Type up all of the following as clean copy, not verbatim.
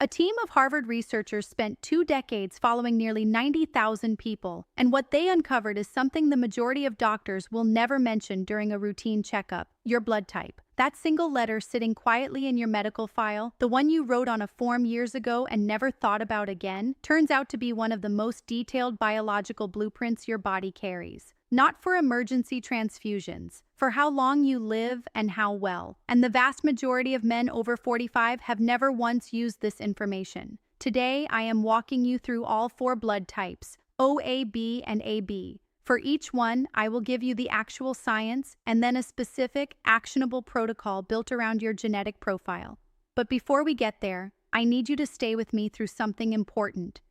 A team of Harvard researchers spent 2 decades following nearly 90,000 people, and what they uncovered is something the majority of doctors will never mention during a routine checkup: your blood type. That single letter sitting quietly in your medical file, the one you wrote on a form years ago and never thought about again, turns out to be one of the most detailed biological blueprints your body carries. Not for emergency transfusions, for how long you live and how well. And the vast majority of men over 45 have never once used this information. Today, I am walking you through all 4 blood types, O, A, B, and AB. For each one, I will give you the actual science and then a specific, actionable protocol built around your genetic profile. But before we get there, I need you to stay with me through something important.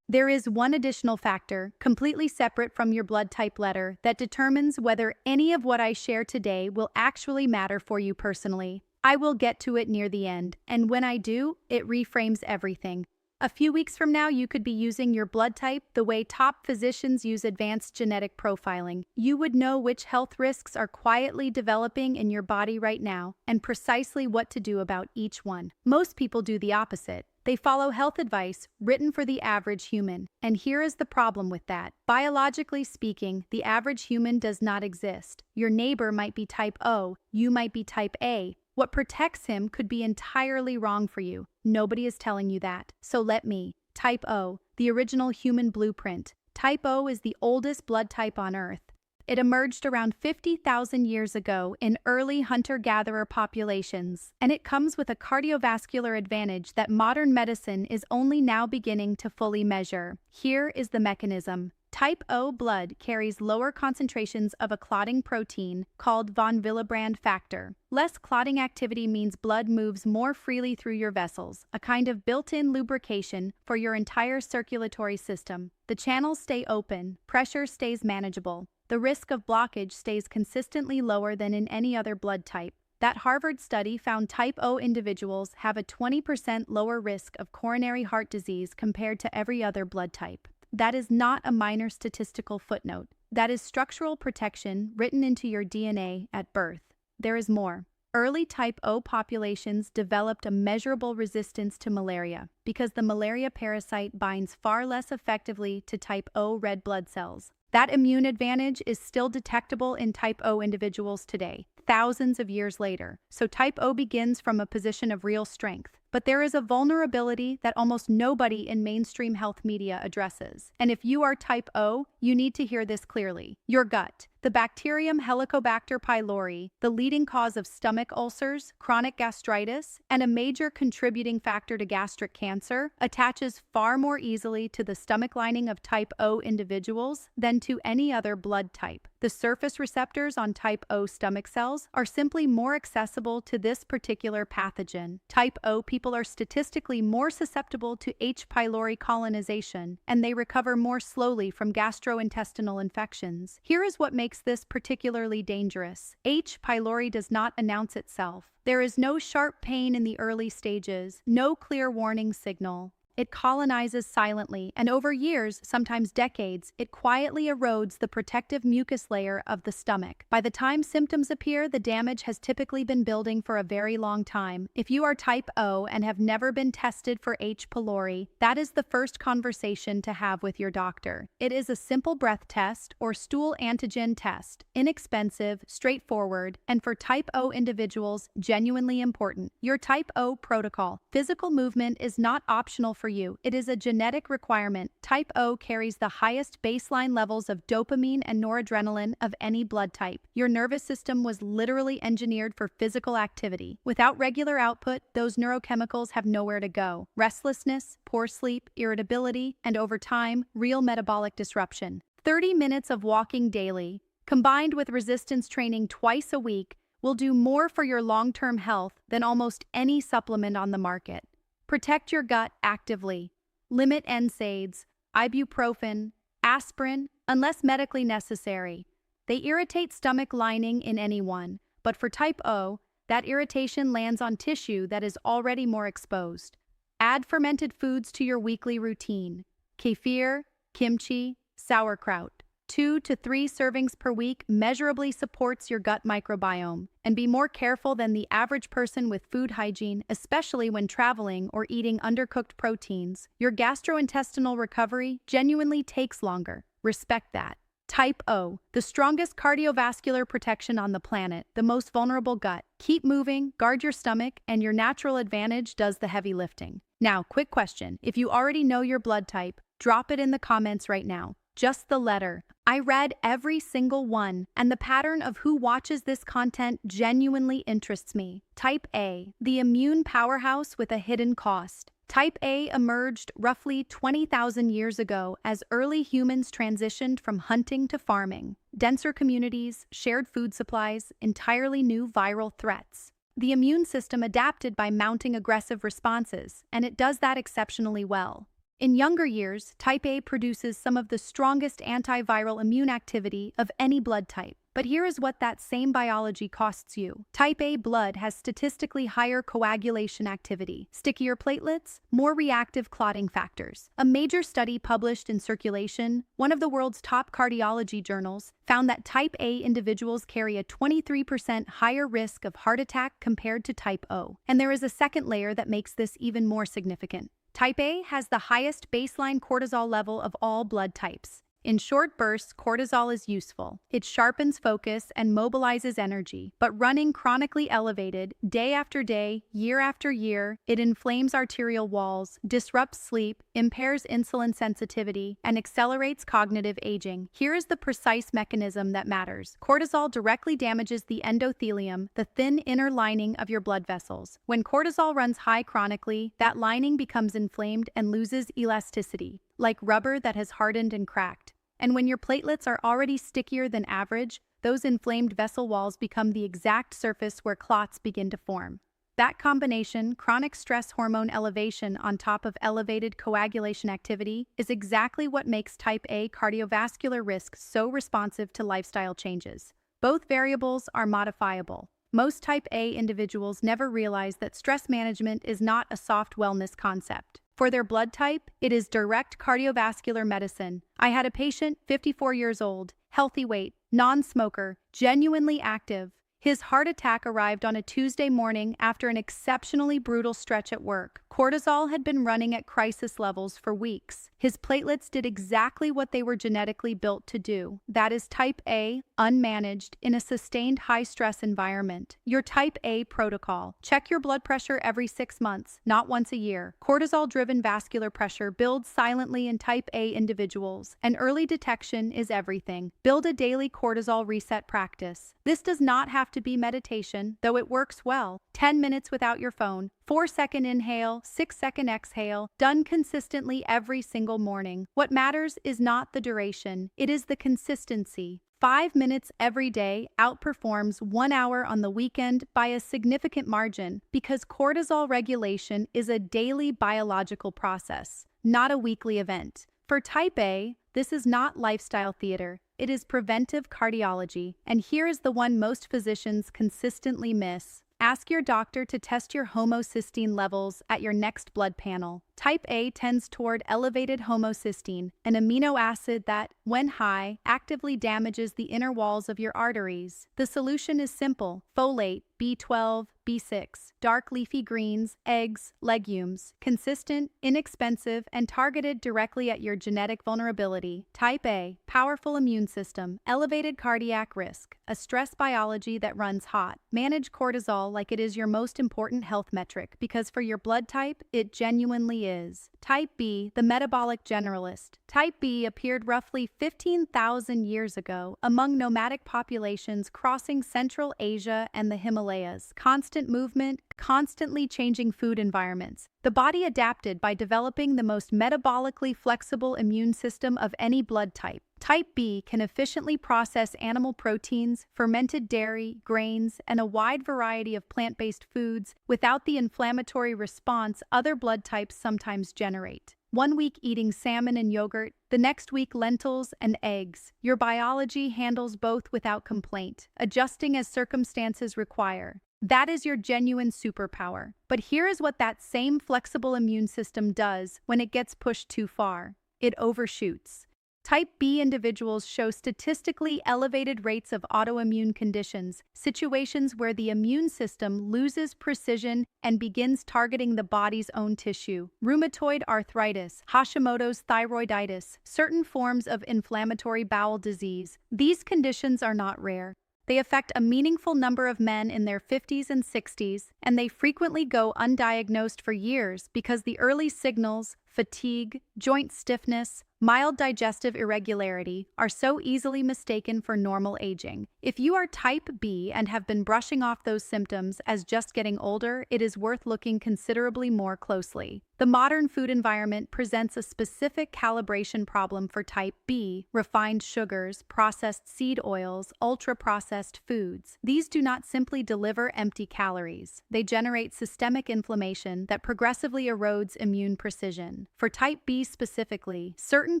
There is one additional factor, completely separate from your blood type letter, that determines whether any of what I share today will actually matter for you personally. I will get to it near the end, and when I do, it reframes everything. A few weeks from now, you could be using your blood type the way top physicians use advanced genetic profiling. You would know which health risks are quietly developing in your body right now, and precisely what to do about each one. Most people do the opposite. They follow health advice written for the average human. And here is the problem with that. Biologically speaking, the average human does not exist. Your neighbor might be type O, you might be type A. What protects him could be entirely wrong for you. Nobody is telling you that. So let me. Type O, the original human blueprint. Type O is the oldest blood type on Earth. It emerged around 50,000 years ago in early hunter-gatherer populations, and it comes with a cardiovascular advantage that modern medicine is only now beginning to fully measure. Here is the mechanism. Type O blood carries lower concentrations of a clotting protein called von Willebrand factor. Less clotting activity means blood moves more freely through your vessels, a kind of built-in lubrication for your entire circulatory system. The channels stay open, pressure stays manageable. The risk of blockage stays consistently lower than in any other blood type. That Harvard study found type O individuals have a 20% lower risk of coronary heart disease compared to every other blood type. That is not a minor statistical footnote. That is structural protection written into your DNA at birth. There is more. Early type O populations developed a measurable resistance to malaria because the malaria parasite binds far less effectively to type O red blood cells. That immune advantage is still detectable in type O individuals today, thousands of years later. So type O begins from a position of real strength. But there is a vulnerability that almost nobody in mainstream health media addresses. And if you are type O, you need to hear this clearly. Your gut. The bacterium Helicobacter pylori, the leading cause of stomach ulcers, chronic gastritis, and a major contributing factor to gastric cancer, attaches far more easily to the stomach lining of type O individuals than to any other blood type. The surface receptors on type O stomach cells are simply more accessible to this particular pathogen. Type O people are statistically more susceptible to H. pylori colonization, and they recover more slowly from gastrointestinal infections. Here is what makes this particularly dangerous. H. pylori does not announce itself. There is no sharp pain in the early stages, no clear warning signal. It colonizes silently, and over years, sometimes decades, it quietly erodes the protective mucus layer of the stomach. By the time symptoms appear, the damage has typically been building for a very long time. If you are type O and have never been tested for H. pylori, that is the first conversation to have with your doctor. It is a simple breath test or stool antigen test, inexpensive, straightforward, and for type O individuals, genuinely important. Your type O protocol. Physical movement is not optional for you. It is a genetic requirement. Type O carries the highest baseline levels of dopamine and noradrenaline of any blood type. Your nervous system was literally engineered for physical activity. Without regular output, those neurochemicals have nowhere to go. Restlessness, poor sleep, irritability, and over time, real metabolic disruption. 30 minutes of walking daily, combined with resistance training twice a week, will do more for your long-term health than almost any supplement on the market. Protect your gut actively. Limit NSAIDs, ibuprofen, aspirin, unless medically necessary. They irritate stomach lining in anyone, but for type O, that irritation lands on tissue that is already more exposed. Add fermented foods to your weekly routine. Kefir, kimchi, sauerkraut. 2 to 3 servings per week measurably supports your gut microbiome. And be more careful than the average person with food hygiene, especially when traveling or eating undercooked proteins. Your gastrointestinal recovery genuinely takes longer. Respect that. Type O, the strongest cardiovascular protection on the planet, the most vulnerable gut. Keep moving, guard your stomach, and your natural advantage does the heavy lifting. Now, quick question. If you already know your blood type, drop it in the comments right now. Just the letter. I read every single one, and the pattern of who watches this content genuinely interests me. Type A, the immune powerhouse with a hidden cost. Type A emerged roughly 20,000 years ago as early humans transitioned from hunting to farming. Denser communities, shared food supplies, entirely new viral threats. The immune system adapted by mounting aggressive responses, and it does that exceptionally well. In younger years, Type A produces some of the strongest antiviral immune activity of any blood type. But here is what that same biology costs you. Type A blood has statistically higher coagulation activity, stickier platelets, more reactive clotting factors. A major study published in Circulation, one of the world's top cardiology journals, found that Type A individuals carry a 23% higher risk of heart attack compared to Type O. And there is a second layer that makes this even more significant. Type A has the highest baseline cortisol level of all blood types. In short bursts, cortisol is useful. It sharpens focus and mobilizes energy. But running chronically elevated, day after day, year after year, it inflames arterial walls, disrupts sleep, impairs insulin sensitivity, and accelerates cognitive aging. Here is the precise mechanism that matters. Cortisol directly damages the endothelium, the thin inner lining of your blood vessels. When cortisol runs high chronically, that lining becomes inflamed and loses elasticity, like rubber that has hardened and cracked. And when your platelets are already stickier than average, those inflamed vessel walls become the exact surface where clots begin to form. That combination, chronic stress hormone elevation on top of elevated coagulation activity, is exactly what makes Type A cardiovascular risk so responsive to lifestyle changes. Both variables are modifiable. Most Type A individuals never realize that stress management is not a soft wellness concept. For their blood type, it is direct cardiovascular medicine. I had a patient, 54 years old, healthy weight, non-smoker, genuinely active. His heart attack arrived on a Tuesday morning after an exceptionally brutal stretch at work. Cortisol had been running at crisis levels for weeks. His platelets did exactly what they were genetically built to do. That is Type A, unmanaged, in a sustained high-stress environment. Your Type A protocol. Check your blood pressure every 6 months, not once a year. Cortisol-driven vascular pressure builds silently in Type A individuals, and early detection is everything. Build a daily cortisol reset practice. This does not have to be meditation, though it works well. 10 minutes without your phone, 4-second inhale, 6-second exhale, done consistently every single morning. What matters is not the duration, it is the consistency. 5 minutes every day outperforms 1 hour on the weekend by a significant margin because cortisol regulation is a daily biological process, not a weekly event. For Type A, this is not lifestyle theater. It is preventive cardiology, and here is the one most physicians consistently miss. Ask your doctor to test your homocysteine levels at your next blood panel. Type A tends toward elevated homocysteine, an amino acid that, when high, actively damages the inner walls of your arteries. The solution is simple: folate, B12, B6, dark leafy greens, eggs, legumes. Consistent, inexpensive, and targeted directly at your genetic vulnerability. Type A, powerful immune system, elevated cardiac risk, a stress biology that runs hot. Manage cortisol like it is your most important health metric because for your blood type, it genuinely is. Type B, the metabolic generalist. Type B appeared roughly 15,000 years ago among nomadic populations crossing Central Asia and the Himalayas. Constant movement, constantly changing food environments. The body adapted by developing the most metabolically flexible immune system of any blood type. Type B can efficiently process animal proteins, fermented dairy, grains, and a wide variety of plant-based foods without the inflammatory response other blood types sometimes generate. 1 week eating salmon and yogurt, the next week lentils and eggs. Your biology handles both without complaint, adjusting as circumstances require. That is your genuine superpower. But here is what that same flexible immune system does when it gets pushed too far. It overshoots. Type B individuals show statistically elevated rates of autoimmune conditions, situations where the immune system loses precision and begins targeting the body's own tissue. Rheumatoid arthritis, Hashimoto's thyroiditis, certain forms of inflammatory bowel disease. These conditions are not rare. They affect a meaningful number of men in their 50s and 60s, and they frequently go undiagnosed for years because the early signals, fatigue, joint stiffness, mild digestive irregularity, are so easily mistaken for normal aging. If you are type B and have been brushing off those symptoms as just getting older, it is worth looking considerably more closely. The modern food environment presents a specific calibration problem for type B: refined sugars, processed seed oils, ultra-processed foods. These do not simply deliver empty calories. They generate systemic inflammation that progressively erodes immune precision. For type B specifically, certain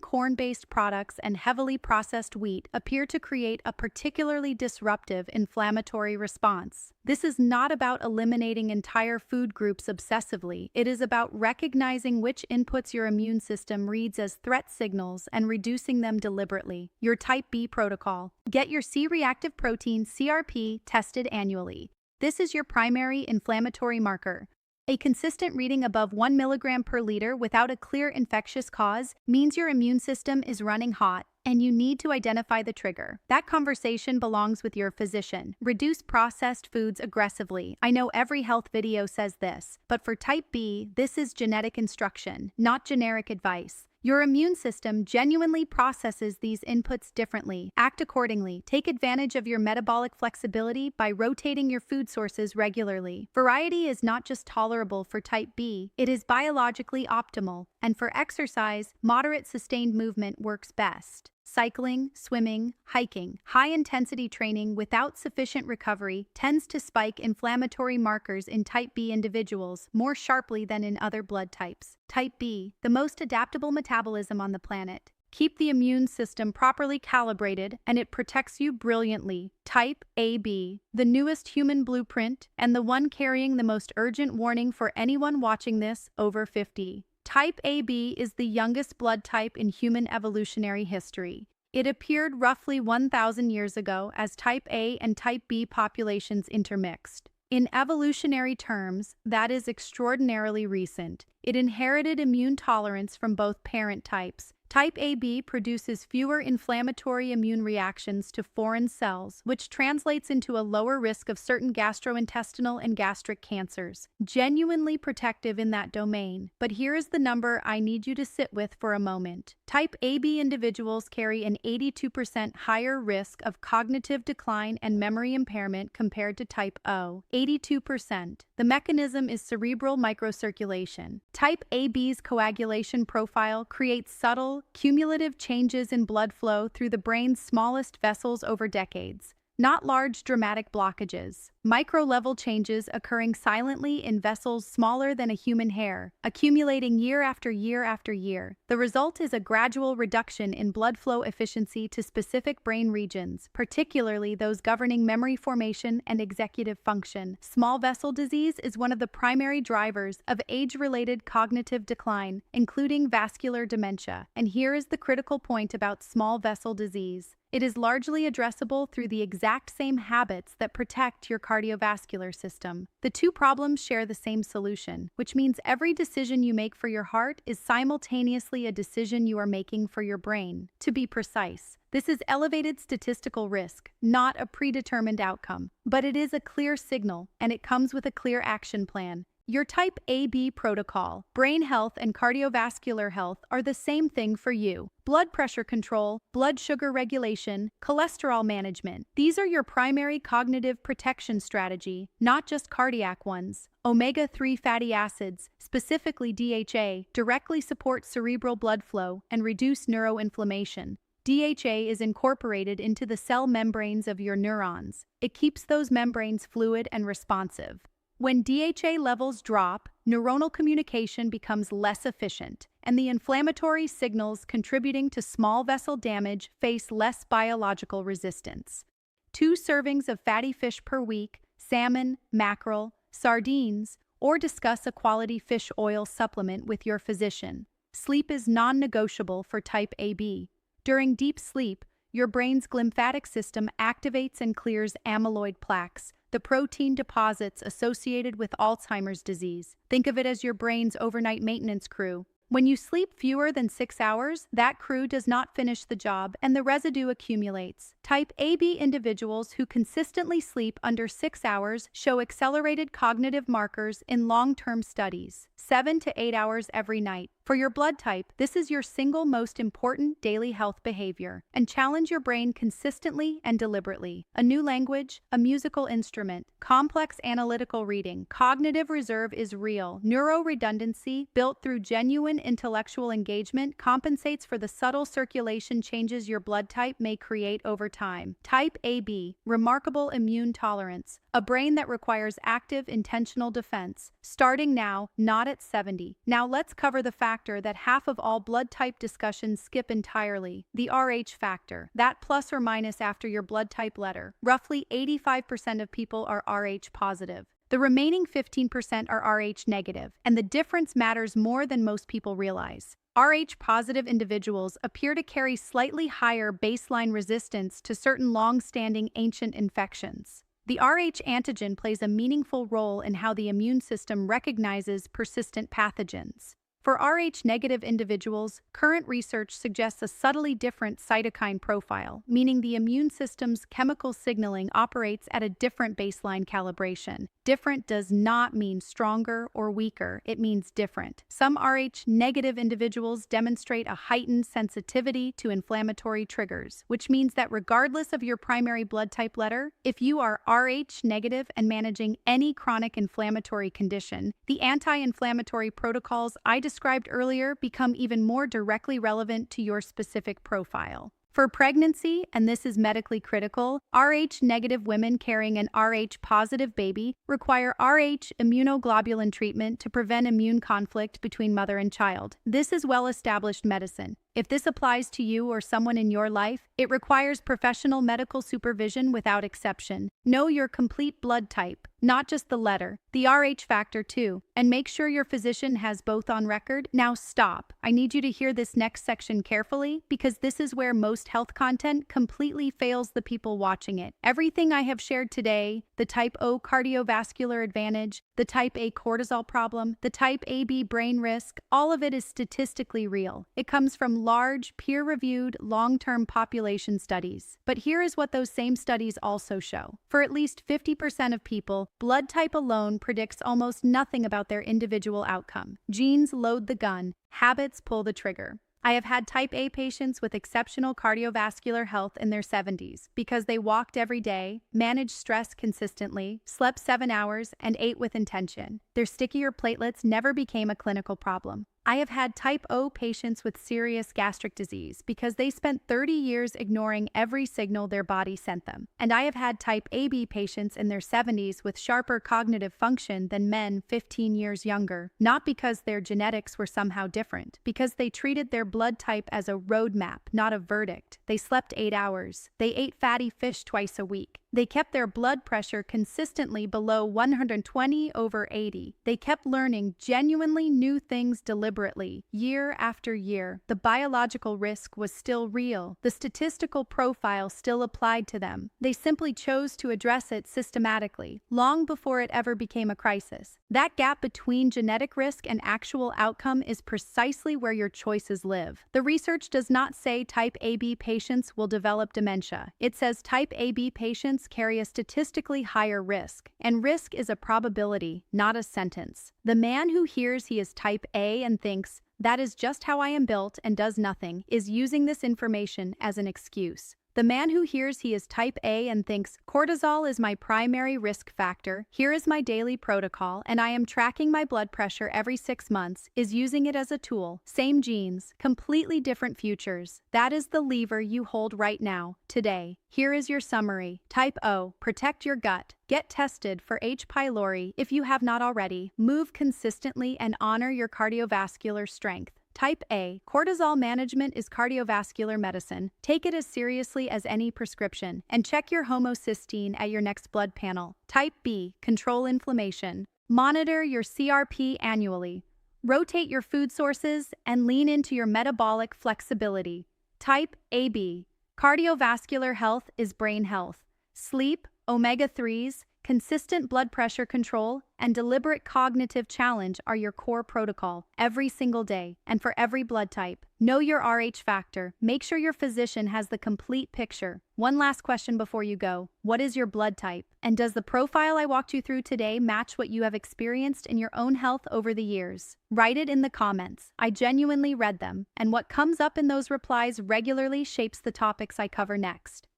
corn-based products and heavily processed wheat appear to create a particularly disruptive inflammatory response. This is not about eliminating entire food groups obsessively. It is about recognizing which inputs your immune system reads as threat signals and reducing them deliberately. Your type B protocol. Get your C-reactive protein (CRP) tested annually. This is your primary inflammatory marker. A consistent reading above 1 milligram per liter without a clear infectious cause means your immune system is running hot, and you need to identify the trigger. That conversation belongs with your physician. Reduce processed foods aggressively. I know every health video says this, but for type B, this is genetic instruction, not generic advice. Your immune system genuinely processes these inputs differently. Act accordingly. Take advantage of your metabolic flexibility by rotating your food sources regularly. Variety is not just tolerable for type B, it is biologically optimal. And for exercise, moderate sustained movement works best. Cycling, swimming, hiking, high-intensity training without sufficient recovery tends to spike inflammatory markers in type B individuals more sharply than in other blood types. Type B, the most adaptable metabolism on the planet. Keep the immune system properly calibrated and it protects you brilliantly. Type AB, the newest human blueprint and the one carrying the most urgent warning for anyone watching this over 50. Type AB is the youngest blood type in human evolutionary history. It appeared roughly 1,000 years ago as type A and type B populations intermixed. In evolutionary terms, that is extraordinarily recent. It inherited immune tolerance from both parent types. Type AB produces fewer inflammatory immune reactions to foreign cells, which translates into a lower risk of certain gastrointestinal and gastric cancers. Genuinely protective in that domain. But here is the number I need you to sit with for a moment. Type AB individuals carry an 82% higher risk of cognitive decline and memory impairment compared to type O. 82%. The mechanism is cerebral microcirculation. Type AB's coagulation profile creates subtle, cumulative changes in blood flow through the brain's smallest vessels over decades. Not large dramatic blockages. Micro-level changes occurring silently in vessels smaller than a human hair, accumulating year after year after year. The result is a gradual reduction in blood flow efficiency to specific brain regions, particularly those governing memory formation and executive function. Small vessel disease is one of the primary drivers of age-related cognitive decline, including vascular dementia. And here is the critical point about small vessel disease. It is largely addressable through the exact same habits that protect your cardiovascular system. The two problems share the same solution, which means every decision you make for your heart is simultaneously a decision you are making for your brain. To be precise, this is elevated statistical risk, not a predetermined outcome. But it is a clear signal, and it comes with a clear action plan. Your type AB protocol, brain health and cardiovascular health are the same thing for you. Blood pressure control, blood sugar regulation, cholesterol management. These are your primary cognitive protection strategy, not just cardiac ones. Omega-3 fatty acids, specifically DHA, directly support cerebral blood flow and reduce neuroinflammation. DHA is incorporated into the cell membranes of your neurons. It keeps those membranes fluid and responsive. When DHA levels drop, neuronal communication becomes less efficient, and the inflammatory signals contributing to small vessel damage face less biological resistance. 2 servings of fatty fish per week, salmon, mackerel, sardines, or discuss a quality fish oil supplement with your physician. Sleep is non-negotiable for type AB. During deep sleep, your brain's glymphatic system activates and clears amyloid plaques, the protein deposits associated with Alzheimer's disease. Think of it as your brain's overnight maintenance crew. When you sleep fewer than 6 hours, that crew does not finish the job and the residue accumulates. Type AB individuals who consistently sleep under 6 hours show accelerated cognitive markers in long-term studies, 7 to 8 hours every night. For your blood type, this is your single most important daily health behavior, and challenge your brain consistently and deliberately. A new language, a musical instrument, complex analytical reading. Cognitive reserve is real. Neuroredundancy, built through genuine intellectual engagement, compensates for the subtle circulation changes your blood type may create over time. Type AB, remarkable immune tolerance, a brain that requires active, intentional defense. Starting now, not at 70. Now let's cover the factor that half of all blood type discussions skip entirely, the Rh factor, that plus or minus after your blood type letter. Roughly 85% of people are Rh positive. The remaining 15% are Rh negative, and the difference matters more than most people realize. Rh-positive individuals appear to carry slightly higher baseline resistance to certain long-standing ancient infections. The Rh antigen plays a meaningful role in how the immune system recognizes persistent pathogens. For Rh-negative individuals, current research suggests a subtly different cytokine profile, meaning the immune system's chemical signaling operates at a different baseline calibration. Different does not mean stronger or weaker, it means different. Some Rh-negative individuals demonstrate a heightened sensitivity to inflammatory triggers, which means that regardless of your primary blood type letter, if you are Rh-negative and managing any chronic inflammatory condition, the anti-inflammatory protocols I described earlier become even more directly relevant to your specific profile. For pregnancy, and this is medically critical, Rh-negative women carrying an Rh-positive baby require Rh immunoglobulin treatment to prevent immune conflict between mother and child. This is well-established medicine. If this applies to you or someone in your life, it requires professional medical supervision without exception. Know your complete blood type, not just the letter, the Rh factor too, and make sure your physician has both on record. Now stop. I need you to hear this next section carefully because this is where most health content completely fails the people watching it. Everything I have shared today, the type O cardiovascular advantage, the type A cortisol problem, the type AB brain risk, all of it is statistically real. It comes from large, peer-reviewed, long-term population studies. But here is what those same studies also show. For at least 50% of people, blood type alone predicts almost nothing about their individual outcome. Genes load the gun, habits pull the trigger. I have had type A patients with exceptional cardiovascular health in their 70s because they walked every day, managed stress consistently, slept 7 hours, and ate with intention. Their stickier platelets never became a clinical problem. I have had type O patients with serious gastric disease because they spent 30 years ignoring every signal their body sent them. And I have had type AB patients in their 70s with sharper cognitive function than men 15 years younger, not because their genetics were somehow different, because they treated their blood type as a roadmap, not a verdict. They slept 8 hours. They ate fatty fish twice a week. They kept their blood pressure consistently below 120/80. They kept learning genuinely new things deliberately, year after year. The biological risk was still real. The statistical profile still applied to them. They simply chose to address it systematically, long before it ever became a crisis. That gap between genetic risk and actual outcome is precisely where your choices live. The research does not say type AB patients will develop dementia. It says type AB patients carry a statistically higher risk, and risk is a probability, not a sentence. The man who hears he is type A and thinks, "That is just how I am built," and does nothing, is using this information as an excuse. The man who hears he is type A and thinks, "Cortisol is my primary risk factor, here is my daily protocol, and I am tracking my blood pressure every 6 months," is using it as a tool. Same genes, completely different futures. That is the lever you hold right now, today. Here is your summary. Type O, protect your gut. Get tested for H. pylori if you have not already. Move consistently and honor your cardiovascular strength. Type A, cortisol management is cardiovascular medicine. Take it as seriously as any prescription, and check your homocysteine at your next blood panel. Type B, control inflammation. Monitor your CRP annually. Rotate your food sources and lean into your metabolic flexibility. Type AB. Cardiovascular health is brain health. Sleep, omega-3s, consistent blood pressure control, and deliberate cognitive challenge are your core protocol every single day and for every blood type. Know your RH factor. Make sure your physician has the complete picture. One last question before you go. What is your blood type? And does the profile I walked you through today match what you have experienced in your own health over the years? Write it in the comments. I genuinely read them, and what comes up in those replies regularly shapes the topics I cover next.